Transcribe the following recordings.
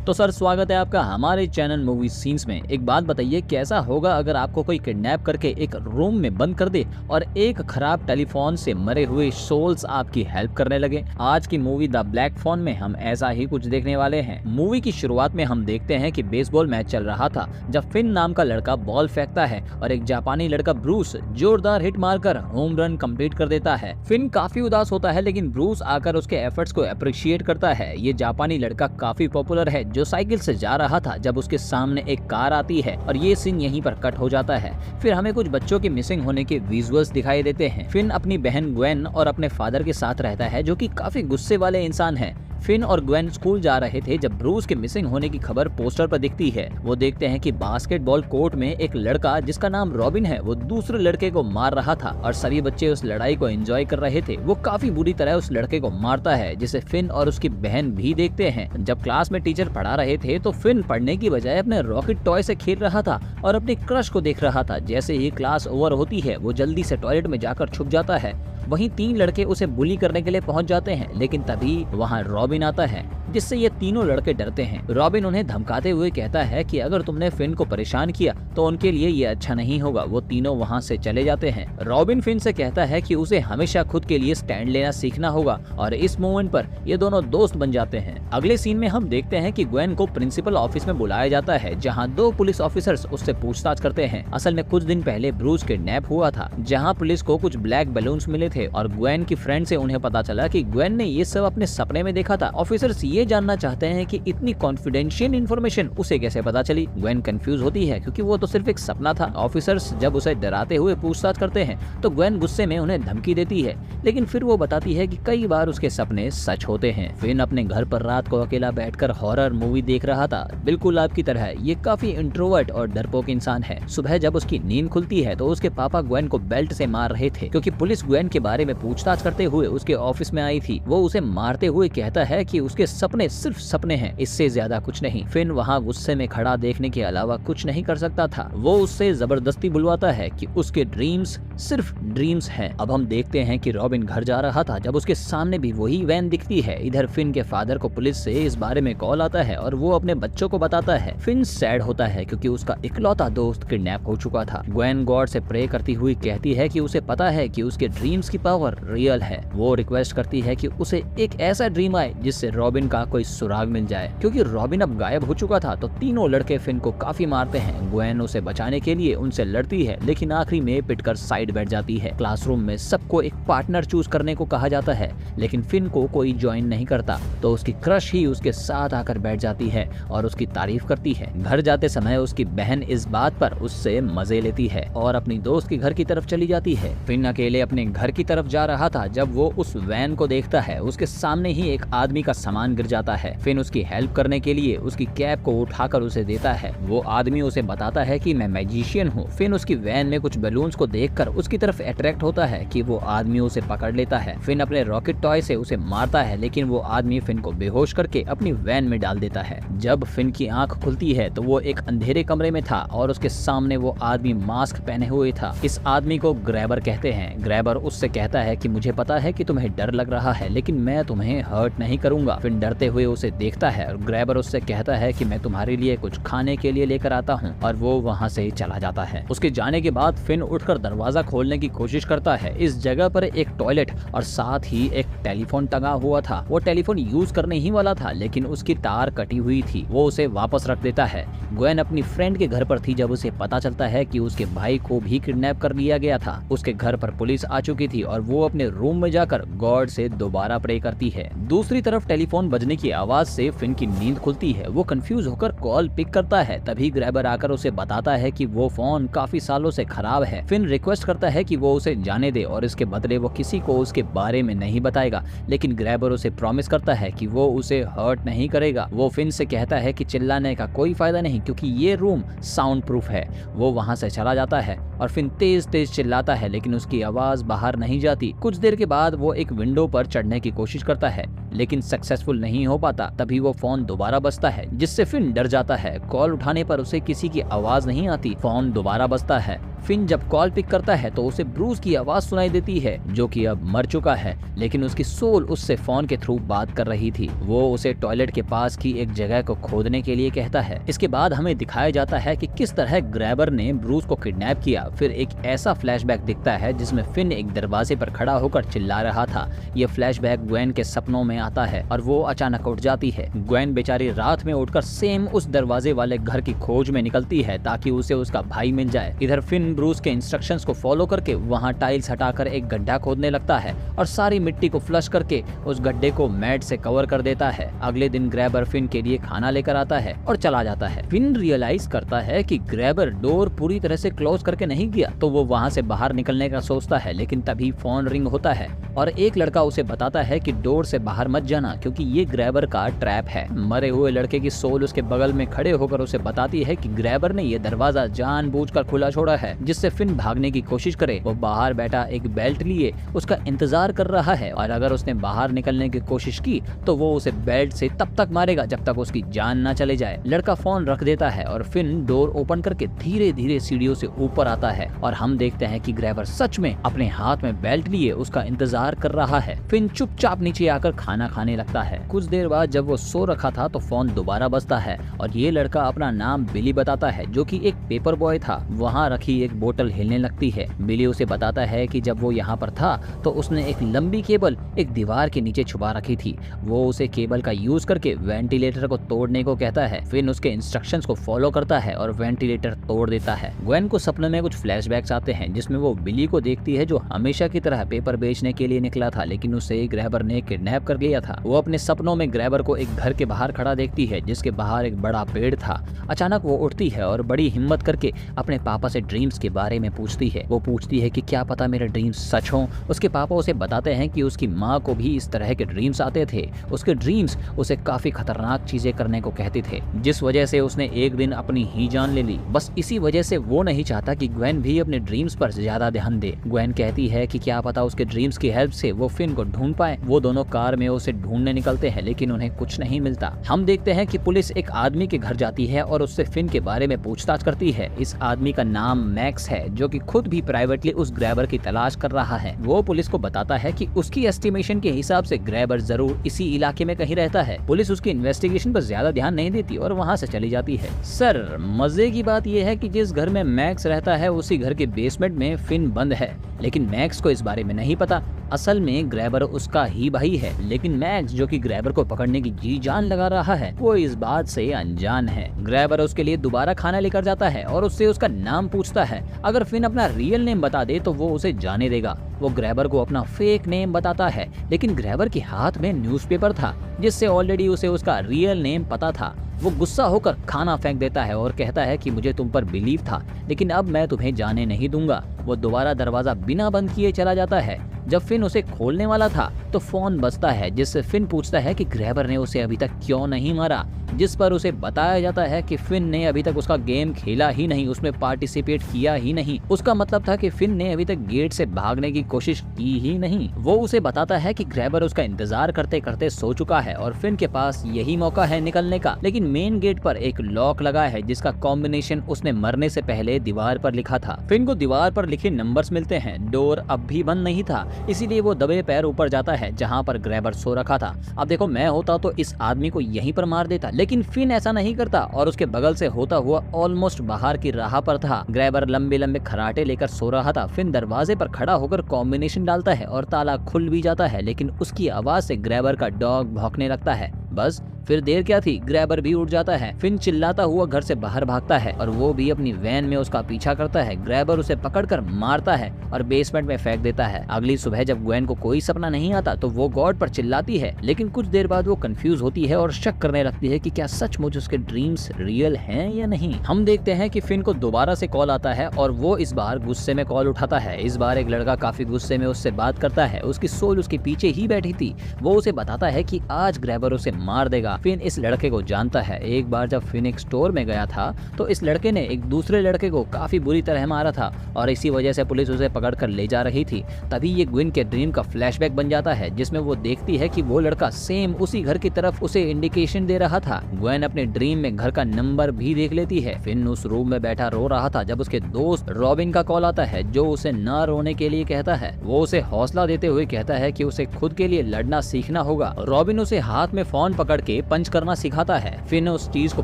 तो सर स्वागत है आपका हमारे चैनल मूवी सीन्स में। एक बात बताइए, कैसा होगा अगर आपको कोई किडनैप करके एक रूम में बंद कर दे और एक खराब टेलीफोन से मरे हुए सोल्स आपकी हेल्प करने लगे। आज की मूवी द ब्लैक फोन में हम ऐसा ही कुछ देखने वाले हैं। मूवी की शुरुआत में हम देखते हैं कि बेसबॉल मैच चल रहा था जब फिन नाम का लड़का बॉल फेंकता है और एक जापानी लड़का ब्रूस जोरदार हिट मारकर होम रन कंप्लीट कर देता है। फिन काफी उदास होता है लेकिन ब्रूस आकर उसके एफर्ट्स को अप्रिशिएट करता है। ये जापानी लड़का काफी पॉपुलर है जो साइकिल से जा रहा था जब उसके सामने एक कार आती है और ये सीन यहीं पर कट हो जाता है। फिर हमें कुछ बच्चों के मिसिंग होने के विजुअल्स दिखाई देते हैं। फिन अपनी बहन ग्वेन और अपने फादर के साथ रहता है जो कि काफी गुस्से वाले इंसान है। फिन और ग्वेन स्कूल जा रहे थे जब ब्रूस के मिसिंग होने की खबर पोस्टर पर दिखती है। वो देखते हैं कि बास्केटबॉल कोर्ट में एक लड़का जिसका नाम रॉबिन है वो दूसरे लड़के को मार रहा था और सभी बच्चे उस लड़ाई को एंजॉय कर रहे थे। वो काफी बुरी तरह उस लड़के को मारता है जिसे फिन और उसकी बहन भी देखते हैं। जब क्लास में टीचर पढ़ा रहे थे तो फिन पढ़ने की बजाय अपने रॉकेट टॉय से खेल रहा था और अपनी क्रश को देख रहा था। जैसे ही क्लास ओवर होती है वो जल्दी से टॉयलेट में जाकर छुप जाता है। वहीं तीन लड़के उसे बुली करने के लिए पहुंच जाते हैं लेकिन तभी वहां रॉबिन आता है जिससे ये तीनों लड़के डरते हैं। रॉबिन उन्हें धमकाते हुए कहता है कि अगर तुमने फिन को परेशान किया तो उनके लिए ये अच्छा नहीं होगा। वो तीनों वहां से चले जाते हैं। रॉबिन फिन से कहता है कि उसे हमेशा खुद के लिए स्टैंड लेना सीखना होगा और इस मोमेंट पर ये दोनों दोस्त बन जाते हैं। अगले सीन में हम देखते हैं कि ग्वेन को प्रिंसिपल ऑफिस में बुलाया जाता है जहाँ दो पुलिस ऑफिसर्स उससे पूछताछ करते हैं। असल में कुछ दिन पहले ब्रूस किडनैप हुआ था जहाँ पुलिस को कुछ ब्लैक बलून्स मिले थे और ग्वेन की फ्रेंड से उन्हें पता चला कि ग्वेन ने ये सब अपने सपने में देखा था। ऑफिसर्स ये जानना चाहते हैं कि इतनी कॉन्फिडेंशियल इन्फॉर्मेशन उसे कैसे पता चली। ग्वेन कंफ्यूज होती है क्योंकि वो तो सिर्फ एक सपना था। ऑफिसर्स जब उसे डराते हुए पूछताछ करते हैं तो ग्वेन गुस्से में उन्हें धमकी देती है लेकिन फिर वो बताती है कि कई बार उसके सपने सच होते हैं। फिन अपने घर पर रात को अकेला बैठकर हॉरर मूवी देख रहा था। बिल्कुल आपकी तरह ये काफी इंट्रोवर्ट और डरपोक इंसान है। सुबह जब उसकी नींद खुलती है तो उसके पापा ग्वेन को बेल्ट से मार रहे थे क्योंकि पुलिस ग्वेन के बारे में पूछताछ करते हुए उसके ऑफिस में आई थी। वो उसे मारते हुए कहता है कि उसके सपने सिर्फ सपने हैं, इससे ज्यादा कुछ नहीं। फिन वहाँ गुस्से में खड़ा देखने के अलावा कुछ नहीं कर सकता था। वो उससे जबरदस्ती बुलवाता है कि उसके ड्रीम्स सिर्फ ड्रीम्स हैं। अब हम देखते हैं कि रॉबिन घर जा रहा था जब उसके सामने भी वही वैन दिखती है। इधर फिन के फादर को पुलिस से इस बारे में कॉल आता है और वो अपने बच्चों को बताता है। फिन सैड होता है क्योंकि उसका इकलौता दोस्त किडनैप हो चुका था। ग्वेन गॉड से प्रे करती हुई कहती है कि उसे पता है कि उसके ड्रीम्स की पावर रियल है। वो रिक्वेस्ट करती है कि उसे एक ऐसा ड्रीम आए जिससे रॉबिन का कोई सुराग मिल जाए। क्योंकि रॉबिन अब गायब हो चुका था तो तीनों लड़के फिन को काफी मारते हैं। ग्वेन उसे बचाने के लिए उनसे लड़ती है लेकिन आखिरी में पिटकर साइड बैठ जाती है। क्लासरूम में सबको एक पार्टनर चूज करने को कहा जाता है लेकिन फिन को कोई ज्वाइन नहीं करता तो उसकी क्रश ही उसके साथ आकर बैठ जाती है और उसकी तारीफ करती है। घर जाते समय उसकी बहन इस बात पर उससे मजे लेती है और अपनी दोस्त के घर की तरफ चली जाती है। फिन अकेले अपने घर की तरफ जा रहा था जब वो उस वैन को देखता है। उसके सामने ही एक आदमी का सामान गिर जाता है। फिन उसकी हेल्प करने के लिए उसकी कैप को उठाकर उसे देता है। वो आदमी उसे बताता है कि मैं मैजिशियन हूँ। फिन उसकी वैन में कुछ बलून्स को देखकर उसकी तरफ अट्रैक्ट होता है कि वो आदमी उसे पकड़ लेता है। फिन अपने रॉकेट टॉय से उसे मारता है लेकिन वो आदमी फिन को बेहोश करके अपनी वैन में डाल देता है। जब फिन की आंख खुलती है तो वो एक अंधेरे कमरे में था और उसके सामने वो आदमी मास्क पहने हुए था। इस आदमी को ग्रैबर कहते हैं। ग्रैबर उससे कहता है कि मुझे पता है कि तुम्हें डर लग रहा है लेकिन मैं तुम्हें हर्ट नहीं करूंगा। फिन डरते हुए उसे देखता है और ग्रैबर उससे कहता है कि मैं तुम्हारे लिए कुछ खाने के लिए लेकर आता हूँ और वो वहाँ से चला जाता है। उसके जाने के बाद फिन उठकर दरवाजा खोलने की कोशिश करता है। इस जगह पर एक टॉयलेट और साथ ही एक टेलीफोन टंगा हुआ था। वो टेलीफोन यूज करने ही वाला था लेकिन उसकी तार कटी हुई थी। वो उसे वापस रख देता है। ग्वेन अपनी फ्रेंड के घर पर थी जब उसे पता चलता है कि उसके भाई को भी किडनैप कर लिया गया था। उसके घर पर पुलिस आ चुकी थी और वो अपने रूम में जाकर गॉड से दोबारा प्रे करती है। दूसरी तरफ टेलीफोन बजने की आवाज से फिन की नींद खुलती है। वो कंफ्यूज होकर कॉल पिक करता है। तभी ग्रैबर आकर उसे बताता है कि वो फोन काफी सालों से खराब है। फिन रिक्वेस्ट करता है कि वो उसे जाने दे और इसके बदले वो किसी को उसके बारे में नहीं बताएगा लेकिन ग्रैबर उसे प्रॉमिस करता है कि वो उसे हर्ट नहीं करेगा। वो फिन से कहता है कि चिल्लाने का कोई फायदा नहीं क्योंकि ये रूम साउंड प्रूफ है। वो वहाँ से चला जाता है और फिन तेज तेज चिल्लाता है लेकिन उसकी आवाज बाहर नहीं जाती। कुछ देर के बाद वो एक विंडो पर चढ़ने की कोशिश करता है लेकिन सक्सेसफुल नहीं हो पाता। तभी वो फोन दोबारा बजता है, जिससे फिन डर जाता है। कॉल उठाने पर उसे किसी की आवाज नहीं आती। फोन दोबारा बजता है। फिन जब कॉल पिक करता है तो उसे ब्रूस की आवाज सुनाई देती है, जो कि अब मर चुका है, लेकिन उसकी सोल उससे फोन के थ्रू बात कर रही थी। वो उसे टॉयलेट के पास की एक जगह को खोदने के लिए कहता है। इसके बाद हमें दिखाया जाता है कि किस तरह ग्रैबर ने ब्रूस को किडनैप किया। फिर एक ऐसा फ्लैशबैक दिखता है जिसमें फिन एक दरवाजे पर खड़ा होकर चिल्ला रहा था। ये फ्लैशबैक ग्वेन के सपनों में आता है और वो अचानक उठ जाती है। ग्वेन बेचारी रात में उठकर सेम उस दरवाजे वाले घर की खोज में निकलती है ताकि उसे उसका भाई मिल जाए। इधर फिन ब्रूस के इंस्ट्रक्शंस को फॉलो करके वहां टाइल्स हटाकर एक गड्ढा खोदने लगता है और सारी मिट्टी को फ्लश करके उस गड्ढे को मैट से कवर कर देता है। अगले दिन ग्रैबर फिन के लिए खाना लेकर आता है और चला जाता है। फिन रियलाइज करता है कि ग्रैबर डोर पूरी तरह से क्लोज करके नहीं गया, तो वो वहां से बाहर निकलने का सोचता है, लेकिन तभी फोन रिंग होता है और एक लड़का उसे बताता है कि डोर से बाहर मत जाना क्योंकि ये ग्रैबर का ट्रैप है। मरे हुए लड़के की सोल उसके बगल में खड़े होकर उसे बताती है कि ग्रैबर ने ये दरवाजा जानबूझकर खुला छोड़ा है, जिससे फिन भागने की कोशिश करे। वो बाहर बैठा एक बेल्ट लिए उसका इंतजार कर रहा है और अगर उसने बाहर निकलने की कोशिश की तो वो उसे बेल्ट से तब तक मारेगा जब तक उसकी जान ना चले जाए। लड़का फोन रख देता है और फिन डोर ओपन करके धीरे धीरे सीढ़ियों से ऊपर आता है और हम देखते हैं कि ग्रैबर सच में अपने हाथ में बेल्ट लिए उसका इंतजार कर रहा है। फिन चुपचाप नीचे आकर खाना खाने लगता है। कुछ देर बाद जब वो सो रखा था तो फोन दोबारा बजता है और ये लड़का अपना नाम बिली बताता है, जो कि एक पेपर बॉय था। वहाँ रखी एक बोतल हिलने लगती है। बिली उसे बताता है कि जब वो यहाँ पर था तो उसने एक लंबी केबल एक दीवार के नीचे छुपा रखी थी। वो उसे केबल का यूज करके वेंटिलेटर को तोड़ने को कहता है। फिन उसके इंस्ट्रक्शंस को फॉलो करता है और वेंटिलेटर तोड़ देता है। ग्वेन को सपने में कुछ फ्लैशबैक्स आते हैं जिसमें वो बिली को देखती है, जो हमेशा की तरह पेपर बेचने के लिए निकला था, लेकिन उसे ग्रैबर ने किडनैप कर लिया था। वो अपने सपनों में ग्रैबर को एक घर के बाहर खड़ा देखती है जिसके बाहर एक बड़ा पेड़ था। अचानक वो उठती है और बड़ी हिम्मत करके अपने पापा से ड्रीम्स के बारे में पूछती है। वो पूछती है कि क्या पता मेरे ड्रीम्स सच हों। उसके पापा उसे बताते हैं कि उसकी माँ को भी इस तरह के ड्रीम्स आते थे। उसके ड्रीम्स उसे काफी खतरनाक चीजें करने को कहते थे, जिस वजह से उसने एक दिन अपनी ही जान ले ली। बस इसी वजह से वो नहीं चाहता कि ग्वेन भी अपने ड्रीम्स पर ज्यादा ध्यान दे। ग्वेन कहती है कि क्या पता उसके ड्रीम्स की हेल्प से वो फिन को ढूंढ पाए। वो दोनों कार में उसे ढूंढने निकलते हैं, लेकिन उन्हें कुछ नहीं मिलता। हम देखते हैं कि पुलिस एक आदमी के घर जाती है और उससे फिन के बारे में पूछताछ करती है। इस आदमी का नाम मैक्स है, जो कि खुद भी प्राइवेटली उस ग्रैबर की तलाश कर रहा है। वो पुलिस को बताता है कि उसकी एस्टिमेशन के हिसाब से ग्रैबर जरूर इसी इलाके में कहीं रहता है। पुलिस उसकी इन्वेस्टिगेशन पर ज्यादा ध्यान नहीं देती और वहाँ से चली जाती है। सर, मजे की बात यह है कि जिस घर में मैक्स रहता है उसी घर के बेसमेंट में फिन बंद है, लेकिन मैक्स को इस बारे में नहीं पता। असल में ग्रैबर उसका ही भाई है, लेकिन मैक्स, जो कि ग्रैबर को पकड़ने की जी जान लगा रहा है, वो इस बात से अनजान है। ग्रैबर उसके लिए दोबारा खाना लेकर जाता है और उससे उसका नाम पूछता है। अगर फिन अपना रियल नेम बता दे तो वो उसे जाने देगा। वो ग्रैबर को अपना फेक नेम बताता है, लेकिन ग्रैबर के हाथ में न्यूज़पेपर था जिससे ऑलरेडी उसे उसका रियल नेम पता था। वो गुस्सा होकर खाना फेंक देता है और कहता है कि मुझे तुम पर बिलीव था, लेकिन अब मैं तुम्हें जाने नहीं दूंगा। वो दोबारा दरवाजा बिना बंद किए चला जाता है। जब फिन उसे खोलने वाला था तो फोन बजता है, जिससे फिन पूछता है कि ग्रैबर ने उसे अभी तक क्यों नहीं मारा, जिस पर उसे बताया जाता है कि फिन ने अभी तक उसका गेम खेला ही नहीं, उसमें पार्टिसिपेट किया ही नहीं। उसका मतलब था कि फिन ने अभी तक गेट से भागने की कोशिश की ही नहीं। वो उसे बताता है कि ग्रैबर उसका इंतजार करते करते सो चुका है और फिन के पास यही मौका है निकलने का, लेकिन मेन गेट पर एक लॉक लगा है जिसका कॉम्बिनेशन उसने मरने से पहले दीवार पर लिखा था। फिन को दीवार पर लिखे नंबर्स मिलते हैं। डोर अब भी बंद नहीं था, इसीलिए वो दबे पैर ऊपर जाता है जहाँ पर ग्रैबर सो रखा था। अब देखो, मैं होता तो इस आदमी को यहीं पर मार देता, लेकिन फिन ऐसा नहीं करता और उसके बगल से होता हुआ ऑलमोस्ट बाहर की राह पर था। ग्रैबर लंबे लंबे खराटे लेकर सो रहा था। फिन दरवाजे पर खड़ा होकर कॉम्बिनेशन डालता है और ताला खुल भी जाता है, लेकिन उसकी आवाज से ग्रैबर का डॉग भौंकने लगता है। बस फिर देर क्या थी, ग्रैबर भी उठ जाता है। फिन चिल्लाता हुआ घर से बाहर भागता है और वो भी अपनी वैन में उसका पीछा करता है। ग्रैबर उसे पकड़कर मारता है और बेसमेंट में फेंक देता है। अगली सुबह जब ग्वेन को कोई सपना नहीं आता तो वो गॉड पर चिल्लाती है, लेकिन कुछ देर बाद वो कंफ्यूज होती है और शक करने लगती है कि क्या सचमुच उसके ड्रीम्स रियल हैं या नहीं। हम देखते हैं कि फिन को दोबारा से कॉल आता है और वो इस बार गुस्से में कॉल उठाता है। इस बार एक लड़का काफी गुस्से में उससे बात करता है। उसकी सोल उसके पीछे ही बैठी थी। वो उसे बताता है कि आज ग्रैबर उसे मार देगा। फिन इस लड़के को जानता है। एक बार जब फिन एक स्टोर में गया था तो इस लड़के ने एक दूसरे लड़के को काफी बुरी तरह मारा था और इसी वजह से पुलिस उसे पकड़ कर ले जा रही थी। तभी ये ग्वेन के ड्रीम का फ्लैशबैक बन जाता है जिसमें वो देखती है कि वो लड़का सेम उसी घर की तरफ उसे इंडिकेशन दे रहा था। ग्वेन अपने ड्रीम में घर का नंबर भी देख लेती है। फिन उस रूम में बैठा रो रहा था जब उसके दोस्त रॉबिन का कॉल आता है जो उसे न रोने के लिए कहता है। वो उसे हौसला देते हुए कहता है कि उसे खुद के लिए लड़ना सीखना होगा। रॉबिन उसे हाथ में फोन पकड़ के पंच करना सिखाता है। फिन उस चीज को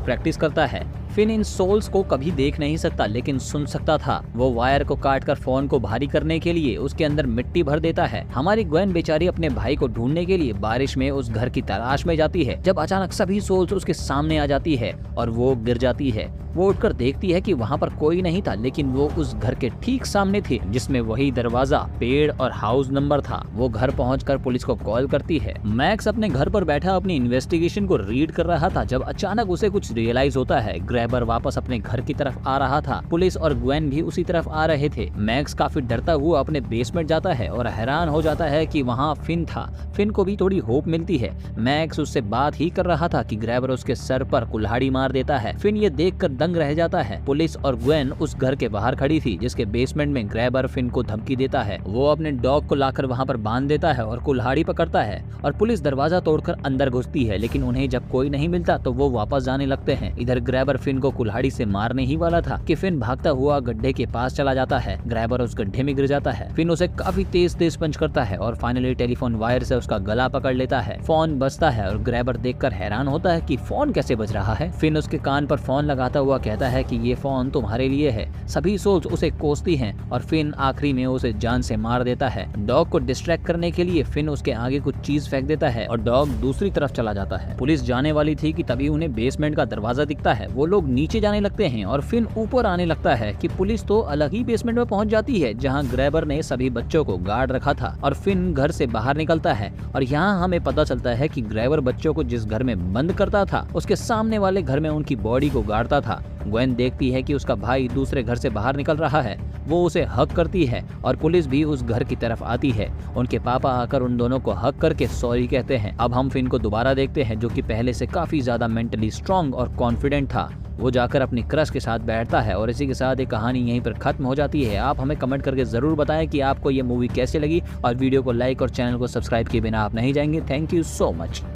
प्रैक्टिस करता है। फिन इन सोल्स को कभी देख नहीं सकता लेकिन सुन सकता था। वो वायर को काटकर फोन को भारी करने के लिए उसके अंदर मिट्टी भर देता है। हमारी ग्वेन बेचारी अपने भाई को ढूंढने के लिए बारिश में उस घर की तलाश में जाती है जब अचानक सभी सोल्स उसके सामने आ जाती है और वो गिर जाती है। वो उठकर देखती है कि वहाँ पर कोई नहीं था लेकिन वो उस घर के ठीक सामने थी जिसमें वही दरवाजा, पेड़ और हाउस नंबर था। वो घर पहुंचकर पुलिस को कॉल करती है। मैक्स अपने घर पर बैठा अपनी इन्वेस्टिगेशन को रीड कर रहा था जब अचानक उसे कुछ रियलाइज होता है। ग्रैबर वापस अपने घर की तरफ आ रहा था। पुलिस और ग्वेन भी उसी तरफ आ रहे थे। मैक्स काफी डरता हुआ अपने बेसमेंट जाता है और हैरान हो जाता है कि वहाँ फिन था। फिन को भी थोड़ी होप मिलती है। मैक्स उससे बात ही कर रहा था कि ग्रैबर उसके सर पर कुल्हाड़ी मार देता है। फिन ये देखकर दंग रह जाता है। पुलिस और ग्वेन उस घर के बाहर खड़ी थी जिसके बेसमेंट में ग्रैबर फिन को धमकी देता है। वो अपने डॉग को लाकर वहाँ पर बांध देता है और कुल्हाड़ी पकड़ता है और पुलिस दरवाजा तोड़कर अंदर घुसती है लेकिन उन्हें जब कोई नहीं मिलता तो वो वापस जाने लगते हैं। इधर ग्रैबर फिन को कुल्हाड़ी से मारने ही वाला था कि फिन भागता हुआ गड्ढे के पास चला जाता है। ग्रैबर उस गड्ढे में गिर जाता है। फिन उसे काफी तेज पंच करता है और फाइनली टेलीफोन वायर से उसका गला पकड़ लेता है। फोन बजता है और ग्रैबर देखकर हैरान होता है कि फोन कैसे बज रहा है। फिन उसके कान पर फोन लगाता हुआ कहता है कि ये फोन तुम्हारे लिए है। सभी सोल्स उसे कोसती हैं और फिन आखिरी में उसे जान से मार देता है। डॉग को डिस्ट्रैक्ट करने के लिए फिन उसके आगे कुछ चीज फेंक देता है और डॉग दूसरी तरफ चला जाता है। पुलिस जाने वाली थी कि तभी उन्हें बेसमेंट का दरवाजा दिखता है। वो लोग नीचे जाने लगते हैं और फिन ऊपर आने लगता है कि पुलिस तो अलग ही बेसमेंट में पहुंच जाती है जहां ग्रैबर ने सभी बच्चों को गार्ड रखा था और फिन घर से बाहर निकलता है और यहाँ हमें पता चलता है कि ग्रैबर बच्चों को जिस घर में बंद करता था उसके सामने वाले घर में उनकी बॉडी को गाड़ता था। ग्वेन देखती है कि उसका भाई दूसरे घर से बाहर निकल रहा है। वो उसे हक करती है और पुलिस भी उस घर की तरफ आती है। उनके पापा आकर उन दोनों को हक करके सॉरी कहते हैं। अब हम फिन को दोबारा देखते हैं जो कि पहले से काफी ज्यादा मेंटली स्ट्रांग और कॉन्फिडेंट था। वो जाकर अपनी क्रश के साथ बैठता है और इसी के साथ ये कहानी यहीं पर खत्म हो जाती है। आप हमें कमेंट करके जरूर बताएं कि आपको ये मूवी कैसी लगी और वीडियो को लाइक और चैनल को सब्सक्राइब किए बिना आप नहीं जाएंगे। Thank you so much.